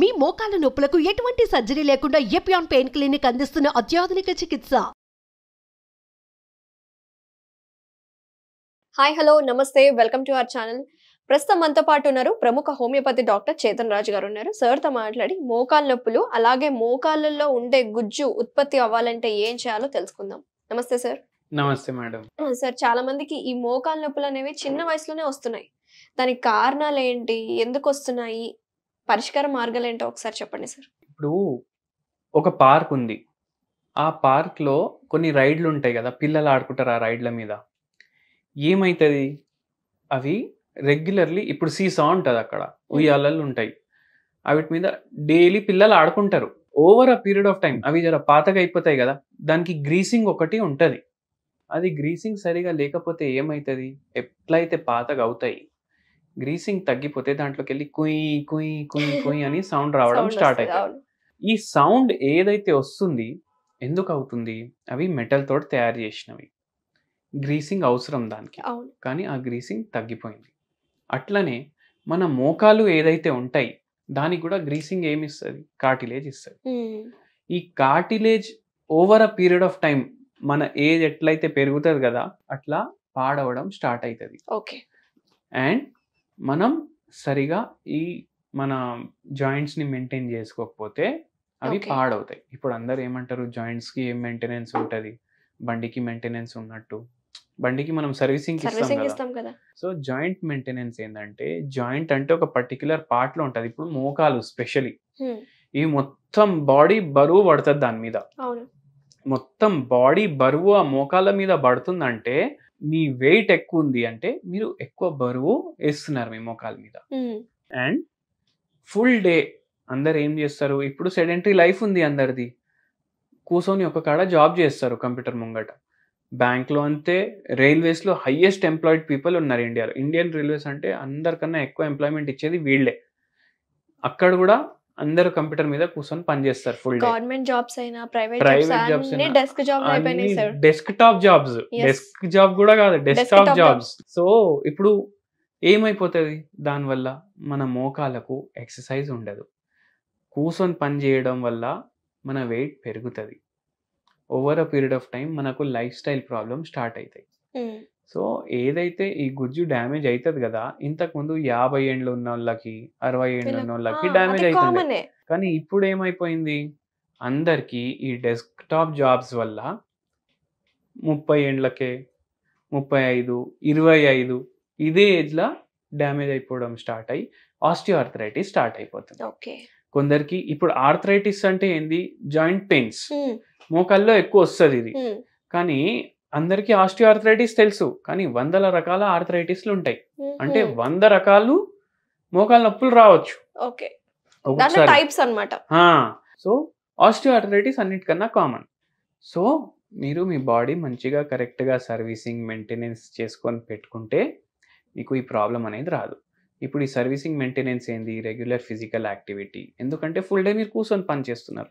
మీ మోకాల నొప్పులకు ఎటువంటి సర్జరీ లేకుండా ఎపియాన్ పెయిన్ క్లినిక్ అందిస్తున్న అత్యాధునిక చికిత్స. హాయ్ హలో నమస్తే వెల్కమ్ టు అవర్ ఛానల్. ప్రస్తుతం మనతో పాటు ఉన్నారు ప్రముఖ హోమియోపతి డాక్టర్ చేతన్ రాజు గారు ఉన్నారు. సార్తో మాట్లాడి మోకాల నొప్పులు అలాగే మోకాళ్ళల్లో ఉండే గుజ్జు ఉత్పత్తి అవ్వాలంటే ఏం చేయాలో తెలుసుకుందాం. నమస్తే సార్. నమస్తే మేడం. సార్, చాలా మందికి ఈ మోకాల నొప్పులు అనేవి చిన్న వయసులోనే వస్తున్నాయి. దానికి కారణాలు ఏంటి, ఎందుకు వస్తున్నాయి, పరిష్కార మార్గాలు ఏంటో ఒకసారి చెప్పండి సార్. ఇప్పుడు ఒక పార్క్ ఉంది. ఆ పార్క్లో కొన్ని రైడ్లు ఉంటాయి కదా, పిల్లలు ఆడుకుంటారు ఆ రైడ్ల మీద. ఏమవుతుంది, అవి రెగ్యులర్లీ ఇప్పుడు సీసా ఉంటుంది, అక్కడ ఉయ్యాలలు ఉంటాయి, వాటి మీద డైలీ పిల్లలు ఆడుకుంటారు. Over a period of time అవి జర పాతగా అయిపోతాయి కదా, దానికి గ్రీసింగ్ ఒకటి ఉంటుంది. అది గ్రీసింగ్ సరిగా లేకపోతే ఏమవుతుంది, ఎట్లయితే పాతగా అవుతాయి, గ్రీసింగ్ తగ్గిపోతే దాంట్లోకి వెళ్ళి కుయ్ కుయ్ కుయ్ కుయ్ అని సౌండ్ రావడం స్టార్ట్ అవుతుంది. ఈ సౌండ్ ఏదైతే వస్తుంది ఎందుకు అవుతుంది, అవి మెటల్ తోటి తయారు చేసినవి. గ్రీసింగ్ అవసరం దానికి, కానీ ఆ గ్రీసింగ్ తగ్గిపోయింది. అట్లనే మన మోకాలు ఏదైతే ఉంటాయి దానికి కూడా గ్రీసింగ్ ఏమి ఇస్తుంది, కార్టిలేజ్ ఇస్తుంది. ఈ cartilage over a period of time మన ఏజ్ ఎట్లయితే పెరుగుతుంది కదా, అట్లా పాడవడం స్టార్ట్ అవుతుంది. అండ్ మనం సరిగా ఈ మన జాయింట్స్ని మెయింటైన్ చేసుకోకపోతే అవి పాడవుతాయి. ఇప్పుడు అందరు ఏమంటారు, జాయింట్స్కి ఏం మెయింటెనెన్స్ ఉంటుంది, బండికి మెయింటెనెన్స్ ఉన్నట్టు. బండికి మనం సర్వీసింగ్ ఇస్తాం కదా. సో జాయింట్ మెయింటెనెన్స్ ఏంటంటే, జాయింట్ అంటే ఒక పర్టికులర్ పార్ట్ లో ఉంటుంది. ఇప్పుడు మోకాలు స్పెషలీ ఇవి మొత్తం బాడీ బరువు పడుతుంది దాని మీద. మొత్తం బాడీ బరువు ఆ మోకాల మీద పడుతుందంటే మీ వెయిట్ ఎక్కువ ఉంది అంటే మీరు ఎక్కువ బరువు వేస్తున్నారు మీ మోకాల మీద. అండ్ ఫుల్ డే అందరు ఏం చేస్తారు, ఇప్పుడు సెడెంటరీ లైఫ్ ఉంది అందరిది, కూర్చొని ఒక కాడ జాబ్ చేస్తారు కంప్యూటర్ ముంగట. బ్యాంక్లో అంతే, రైల్వేస్లో హైయెస్ట్ ఎంప్లాయిడ్ పీపుల్ ఉన్నారు ఇండియాలో. ఇండియన్ రైల్వేస్ అంటే అందరికన్నా ఎక్కువ ఎంప్లాయ్మెంట్ ఇచ్చేది వీళ్ళే. అక్కడ కూడా అందరు కంప్యూటర్ మీద కూర్చొని పనిచేస్తారు ఫుల్ డే. గవర్నమెంట్ జాబ్స్ అయినా ప్రైవేట్ జాబ్స్ అయినా desk top jobs, desk job కూడా కాదు, డెస్క్ టాప్ జాబ్స్. సో ఇప్పుడు ఏమైపోతుంది, దానివల్ల మన మోకాలకు ఎక్సర్సైజ్ ఉండదు. కూర్చొని పని చేయడం వల్ల మన వెయిట్ పెరుగుతుంది. Over a period of time మనకు లైఫ్ స్టైల్ ప్రాబ్లమ్ స్టార్ట్ అవుతాయి. సో ఏదైతే ఈ గుజ్జు డ్యామేజ్ అవుతుంది కదా, ఇంతకు ముందు 50 ఏండ్లు ఉన్న వాళ్ళకి 60 ఏండ్లు ఉన్న వాళ్ళకి డ్యామేజ్ అవుతుంది. కానీ ఇప్పుడు ఏమైపోయింది, అందరికీ ఈ డెస్క్ టాప్ జాబ్స్ వల్ల 30 ఏండ్లకే 35, 25 ఇదే ఏజ్లో డ్యామేజ్ అయిపోవడం స్టార్ట్ అయ్యి ఆస్టియోఆర్థరైటిస్ స్టార్ట్ అయిపోతుంది. కొందరికి ఇప్పుడు ఆర్థరైటిస్ అంటే ఏంది, జాయింట్ పెయిన్స్, మోకాల్లో ఎక్కువ వస్తుంది ఇది. కానీ అందరికి ఆస్టియోఆర్థరైటిస్ తెలుసు, కానీ 100 రకాల ఆర్థరైటిస్లు ఉంటాయి. అంటే 100 రకాలు మోకాల నొప్పులు రావచ్చు. సో ఆస్టియోఆర్థరైటిస్ అన్నిటికన్నా కామన్. సో మీరు మీ బాడీ మంచిగా కరెక్ట్గా సర్వీసింగ్ మెయింటెనెన్స్ చేసుకొని పెట్టుకుంటే మీకు ఈ ప్రాబ్లం అనేది రాదు. ఇప్పుడు ఈ సర్వీసింగ్ మెయింటెనెన్స్ ఏంది, రెగ్యులర్ ఫిజికల్ యాక్టివిటీ. ఎందుకంటే ఫుల్ డే మీరు కూర్చొని పని చేస్తున్నారు,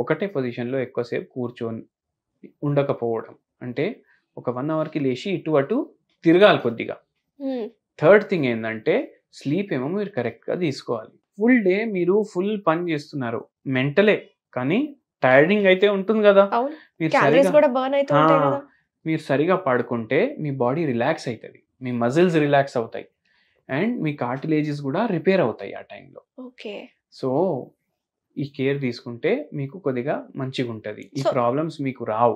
ఒకటే పొజిషన్లో ఎక్కువసేపు కూర్చొని ఉండకపోవడం. అంటే ఒక 1 అవర్కి లేచి ఇటు అటు తిరగాలి కొద్దిగా. థర్డ్ థింగ్ ఏంటంటే స్లీప్ ఏమో మీరు కరెక్ట్గా తీసుకోవాలి. ఫుల్ డే మీరు ఫుల్ పని చేస్తున్నారు, మెంటలే కానీ టైర్డింగ్ అయితే ఉంటుంది కదా. మీరు సరిగా పడుకుంటే మీ బాడీ రిలాక్స్ అవుతుంది, మీ మజిల్స్ రిలాక్స్ అవుతాయి, అండ్ మీ కార్టిలేజెస్ కూడా రిపేర్ అవుతాయి ఆ టైంలో. సో ఈ కేర్ తీసుకుంటే మీకు కొద్దిగా మంచిగా ఉంటుంది, ఈ ప్రాబ్లమ్స్ మీకు రావు.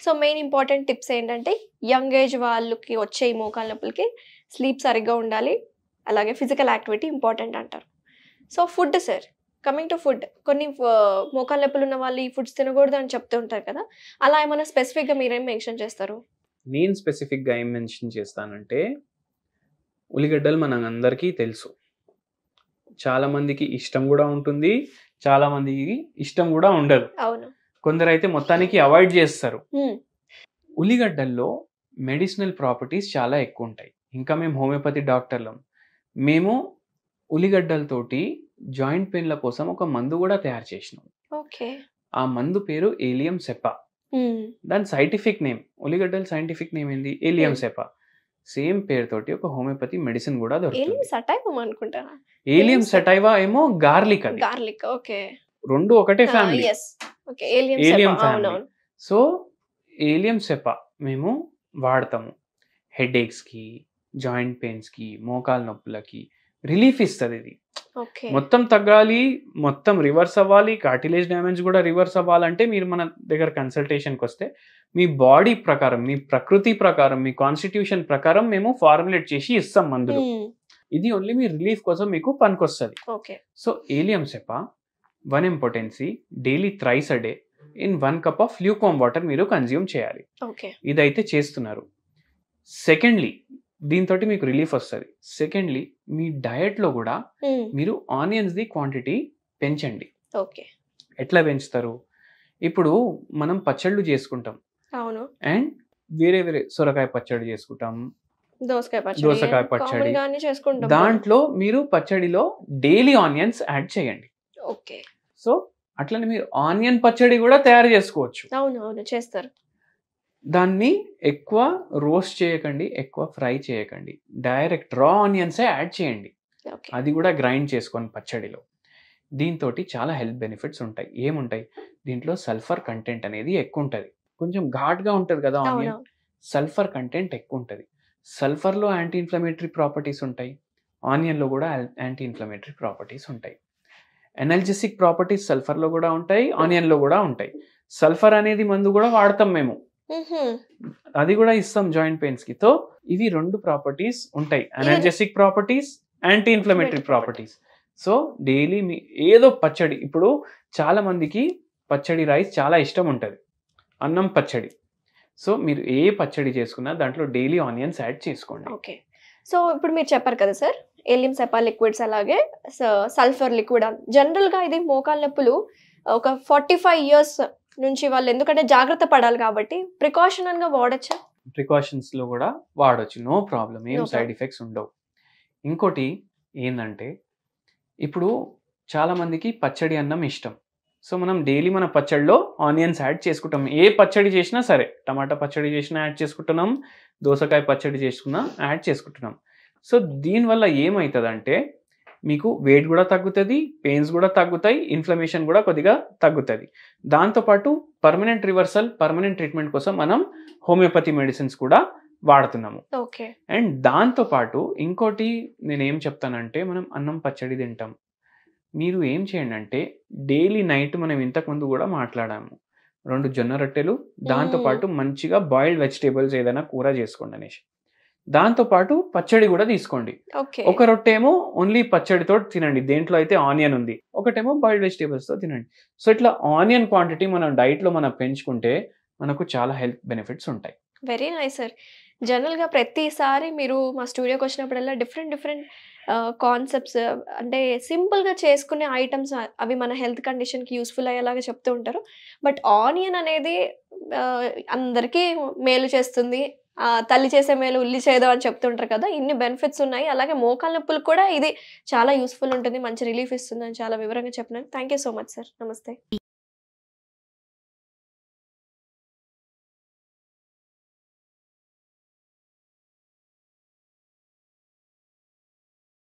సో మెయిన్ ఇంపార్టెంట్ టిప్స్ ఏంటంటే, యంగ్ ఏజ్ వాళ్ళకి వచ్చే ఈ మోకాల నొప్పులకి స్లీప్ సరిగ్గా ఉండాలి, అలాగే ఫిజికల్ యాక్టివిటీ ఇంపార్టెంట్ అంటారు. So food sir, coming to food, కొన్ని మోకాల నొప్పులు ఉన్న వాళ్ళు ఈ ఫుడ్స్ తినకూడదు అని చెప్తూ ఉంటారు కదా, అలా ఏమైనా స్పెసిఫిక్గా మీరేం మెన్షన్ చేస్తారు? నేను స్పెసిఫిక్గా ఏం మెన్షన్ చేస్తానంటే, ఉల్లిగడ్డలు మన అందరికీ తెలుసు, చాలా మందికి ఇష్టం కూడా ఉంటుంది, చాలా మందికి ఇష్టం కూడా ఉండదు. కొందరైతే మొత్తానికి అవాయిడ్ చేస్తారు. ఉల్లిగడ్డల్లో మెడిసినల్ ప్రాపర్టీస్ చాలా ఎక్కువ ఉంటాయి. ఇంకా మేము హోమియోపతి డాక్టర్లం, మేము ఉల్లిగడ్డలతోటి జాయింట్ పెయిన్ల కోసం ఒక మందు కూడా తయారు చేసినాం. ఆ మందు పేరు ఏలియం సెపా. దాని సైంటిఫిక్ నేమ్, ఉల్లిగడ్డల సైంటిఫిక్ నేమ్ ఏంది, ఏలియం సెపా. సేమ్ పేరుతోటి ఒక హోమియోపతి మెడిసిన్ కూడా ఏలియం దొరుకుతుంది. సటైవం అనుకుంటారా? ఏలియం సెటైవా ఏమో గార్లిక్, అది గార్లిక్. ఓకే. రెండు ఒకటే family. Yes. Okay. ఏలియం ఏలియం Sepah. Family. అవునవును. సో ఏలియం సెపా మేము వాడతాము. హెడేక్స్కి, జాయింట్ పెయిన్స్కి, మోకాలు నొప్పులకి రిలీఫ్ ఇస్తుంది ఇది. ఓకే. మొత్తం తగ్గాలి, మొత్తం రివర్స్ అవ్వాలి, కార్టిలేజ్ డ్యామేజ్ కూడా రివర్స్ అవ్వాలంటే మీరు మన దగ్గర కన్సల్టేషన్కి వస్తే మీ బాడీ ప్రకారం, మీ ప్రకృతి ప్రకారం, మీ కాన్స్టిట్యూషన్ ప్రకారం మేము ఫార్ములేట్ చేసి ఇస్తాం మందులు. ఇది ఓన్లీ మీ రిలీఫ్ కోసం మీకు పనికొస్తుంది. Okay. So ఏలియం Sepah 1 mg potency daily thrice a day in 1 cup of ల్యూకామ్ water మీరు కన్జ్యూమ్ చేయాలి. ఓకే. ఇదైతే చేస్తున్నారు. సెకండ్లీ దీంతో మీకు రిలీఫ్ వస్తుంది. సెకండ్లీ మీ డయట్లో కూడా మీరు ఆనియన్స్ది క్వాంటిటీ పెంచండి. ఓకే. ఎట్లా పెంచుతారు? ఇప్పుడు మనం పచ్చళ్ళు చేసుకుంటాం అవును. అండ్ వేరే వేరే సొరకాయ పచ్చడి చేసుకుంటాం, దోసకాయ దోసకాయ పచ్చడి. కామన్ గానే చేసుకుంటాం. దాంట్లో మీరు పచ్చడిలో డైలీ ఆనియన్స్ యాడ్ చేయండి. ఓకే. సో అట్లనే మీరు ఆనియన్ పచ్చడి కూడా తయారు చేసుకోవచ్చు. అవును అవును చేస్తారు. దాన్ని ఎక్కువ రోస్ట్ చేయకండి, ఎక్కువ ఫ్రై చేయకండి, డైరెక్ట్ రా ఆనియన్సే యాడ్ చేయండి. ఓకే. అది కూడా గ్రైండ్ చేసుకొని పచ్చడిలో. దీంతో చాలా హెల్త్ బెనిఫిట్స్ ఉంటాయి. ఏముంటాయి దీంట్లో? సల్ఫర్ కంటెంట్ అనేది ఎక్కువ ఉంటుంది. కొంచెం ఘాట్గా ఉంటుంది కదా ఆనియన్, అవును. సల్ఫర్ కంటెంట్ ఎక్కువ ఉంటుంది. సల్ఫర్లో యాంటీ ఇన్ఫ్లమేటరీ ప్రాపర్టీస్ ఉంటాయి, ఆనియన్లో కూడా యాంటీ ఇన్ఫ్లమేటరీ ప్రాపర్టీస్ ఉంటాయి. ఎనర్జెసిక్ ప్రాపర్టీస్ సల్ఫర్లో కూడా ఉంటాయి, ఆనియన్లో కూడా ఉంటాయి. సల్ఫర్ అనేది మందు కూడా వాడతాం మేము, అది కూడా ఇస్తాం జాయింట్ పెయిన్స్ కి. తో ఇవి 2 ప్రాపర్టీస్ ఉంటాయి, energetic properties, anti inflammatory properties. So daily మీ ఏదో పచ్చడి, ఇప్పుడు చాలా మందికి పచ్చడి రైస్ చాలా ఇష్టం ఉంటుంది, అన్నం పచ్చడి. సో మీరు ఏ పచ్చడి చేసుకున్నా దాంట్లో డైలీ ఆనియన్స్ యాడ్ చేసుకోండి. ఓకే. సో ఇప్పుడు మీరు చెప్పారు కదా సార్, ఏలియం సెపా లిక్విడ్స్ అలాగే సల్ఫర్ లిక్విడ్. జనరల్గా ఇది మోకాలు నొప్పులు ఒక 45 years నుంచి వాళ్ళు ఎందుకంటే జాగ్రత్త పడాలి కాబట్టి ప్రికాషనల్గా వాడచ్చా? ప్రికాషన్స్లో కూడా వాడచ్చు, నో ప్రాబ్లం, ఏం No సైడ్ problem. ఎఫెక్ట్స్ ఉండవు. ఇంకోటి ఏంటంటే ఇప్పుడు చాలా మందికి పచ్చడి అన్నం ఇష్టం. సో మనం డైలీ మన పచ్చడిలో ఆనియన్స్ యాడ్ చేసుకుంటాం. ఏ పచ్చడి చేసినా సరే, టమాటా పచ్చడి చేసినా యాడ్ చేసుకుంటున్నాం, దోసకాయ పచ్చడి చేసుకున్నా యాడ్ చేసుకుంటున్నాం. సో దీనివల్ల ఏమవుతుందంటే మీకు వెయిట్ కూడా తగ్గుతుంది, పెయిన్స్ కూడా తగ్గుతాయి, ఇన్ఫ్లమేషన్ కూడా కొద్దిగా తగ్గుతుంది. దాంతోపాటు పర్మనెంట్ రివర్సల్, పర్మనెంట్ ట్రీట్మెంట్ కోసం మనం హోమియోపతి మెడిసిన్స్ కూడా వాడుతున్నాము. ఓకే. అండ్ దాంతోపాటు ఇంకోటి నేను ఏం చెప్తానంటే, మనం అన్నం పచ్చడి తింటాం, మీరు ఏం చేయండి అంటే డైలీ నైట్ మనం ఇంతకుముందు కూడా మాట్లాడాము, 2 జొన్న రొట్టెలు, దాంతోపాటు మంచిగా బాయిల్డ్ వెజిటేబుల్స్ ఏదైనా కూర చేసుకోండి అనేసి, దాంతోపాటు పచ్చడి కూడా తీసుకోండి. ఓకే. ఒక రొట్టె ఏమో ఓన్లీ పచ్చడితో తినండి, దేంట్లో అయితే ఆనియన్ ఉంది, ఒకటేమో బాయిల్డ్ వెజిటేబుల్స్తో తినండి. సో ఇట్లా ఆనియన్ క్వాంటిటీ మనం డైట్లో మనం పెంచుకుంటే మనకు చాలా హెల్త్ బెనిఫిట్స్ ఉంటాయి. Very nice sir. జనరల్గా ప్రతిసారి మీరు మా స్టూడియోకి వచ్చినప్పుడల్లా డిఫరెంట్ కాన్సెప్ట్స్ అంటే సింపుల్గా చేసుకునే ఐటమ్స్ అవి మన హెల్త్ కండిషన్కి యూస్ఫుల్ అయ్యేలాగా చెప్తూ ఉంటారు. బట్ ఆనియన్ అనేది అందరికీ మేలు చేస్తుంది, తల్లి చేసే మేలు ఉల్లి చేయదు అని చెప్తుంటారు కదా, ఇన్ని బెనిఫిట్స్ ఉన్నాయి. అలాగే మోకాళ్ళ నొప్పులకు కూడా ఇది చాలా యూస్ఫుల్ ఉంటుంది, మంచి రిలీఫ్ ఇస్తుంది అని చాలా వివరంగా చెప్పినాను. Thank you so much sir. నమస్తే.